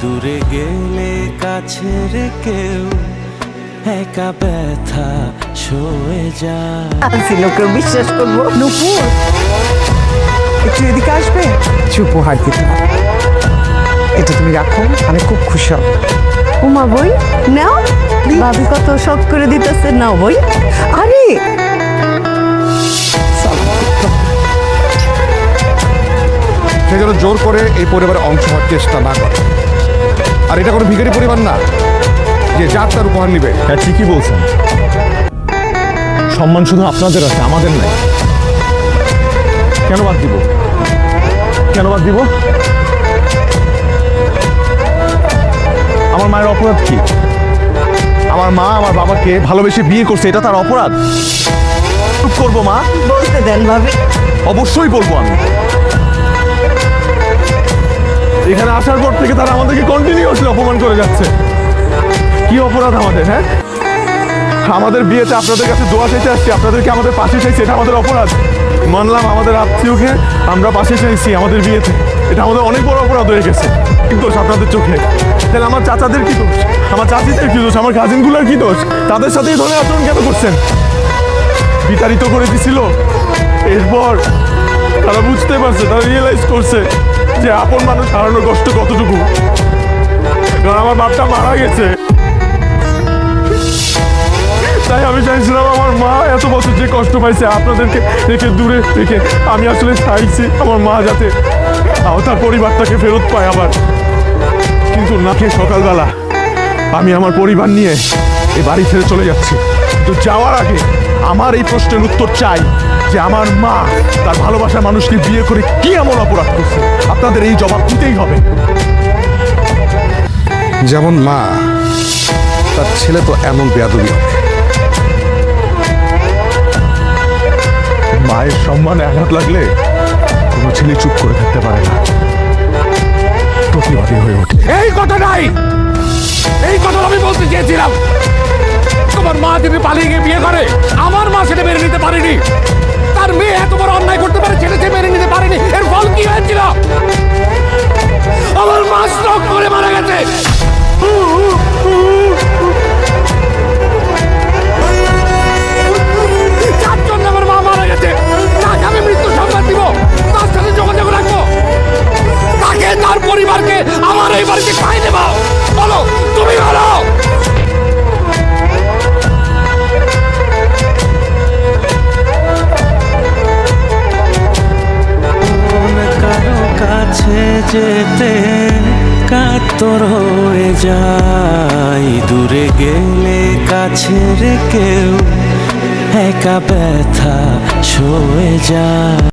দূরে গেলে কাছের কেউ একা ব্যথা সয়ে যায়। আছি লোকের বিশ্বাস করবো। নুপুর একটু এদিকে আসবে, কিছু উপহার দিতে হবে। এটা তুমি রাখো, আমি খুব খুশি হব। উমা বই নাও, ভাবি কত শখ করে দিতেছে, নাও বই। আরে সে যেন জোর করে এই পরিবারের অংশ হওয়ার চেষ্টা না করে। আর এটা কোনো ভিখারি পরিবার না যে যার তার উপহার নিবে। হ্যাঁ, ঠিকই বলছেন। সম্মান শুধু আপনাদের আছে, আমাদের নাই। কেন বাদ দিব? কেন বাদ দিব? আমার মায়ের অপরাধ কি? আমার মা আমার বাবাকে ভালোবেসে বিয়ে করছে, এটা তার অপরাধ? চুপ করবো মা? বলতে দেন ভাবি। অবশ্যই বলবো আমি। এখানে আসার পর থেকে তারা আমাদেরকে কন্টিনিউয়াসলি অপমান করে যাচ্ছে। কি অপরাধ আমাদের? হ্যাঁ, আমাদের বিয়েতে আপনাদের কাছে দোয়া চাইতে আসছি, আপনাদেরকে আমাদের পাশে চাইছি, এটা আমাদের অপরাধ? মানলাম আমাদের আত্মীয়কে আমরা পাশে চাইছি আমাদের বিয়েতে, এটা আমাদের অনেক বড় অপরাধ হয়ে গেছে। কি দোষ আপনাদের চোখে? তাহলে আমার চাচাদের কি দোষ? আমার চাচিদের কি দোষ? আমার কাজিনগুলোর কি দোষ? তাদের সাথে এই ধরনের আচরণ কেন করছেন? বিতাড়িত করে দিছিল, এরপর তারা বুঝতে পারছে, তারা রিয়েলাইজ করছে যে আপন মানুষ হারানোর কষ্ট কতটুকু। কারণ আমার বাপটা মারা গেছে, তাই আমি চাইছিলাম আমার মা এত বছর যে কষ্ট পাইছে আপনাদেরকে রেখে দূরে থেকে, আমি আসলে চাইছি আমার মা যাতে তার পরিবারটাকে ফেরত পায় আবার। কিন্তু না, খেয়ে সকালবেলা আমি আমার পরিবার নিয়ে এই বাড়ি ছেড়ে চলে যাচ্ছি। কিন্তু যাওয়ার আগে আমার এই প্রশ্নের উত্তর চাই যে আমার মা তার ভালোবাসার মানুষকে বিয়ে করে কি এমন অপরাধ করছে? আপনাদের এই জবাব দিতেই হবে। যেমন মা, তার ছেলে তো এমন বেয়াদবি হবে। মায়ের সম্মানে আঘাত লাগলে কোনো ছেলে চুপ করে থাকতে পারে না, প্রতিবাদী হয়ে ওঠে। এই কথা নাই, এই কথা আমি বলতে চেয়েছিলাম। তোমার মা যদি পালিয়ে গিয়ে বিয়ে করে, আমার মা সেটা মেনে নিতে পারেনি। তার মেয়ে এত বড় অন্যায় করতে পারে, সেটা সে মেনে নিতে পারেনি। এর ফল কি হয়েছিল? আমার মা স্ট্রোক করে মারা গেছে। যার জন্য আমার মা মারা গেছে, তাকে আমি মৃত্যু সংবাদ দিব, তার সাথে যোগাযোগ রাখবো, তাকে তার পরিবারকে আমার এই বাড়িতে খাই দেবো। বলো, তুমি বলো। কারো কাছে যেতে কাতর হয়ে যায়, দূরে গেলে কাছের কেউ একা ব্যথা সয়ে যায়।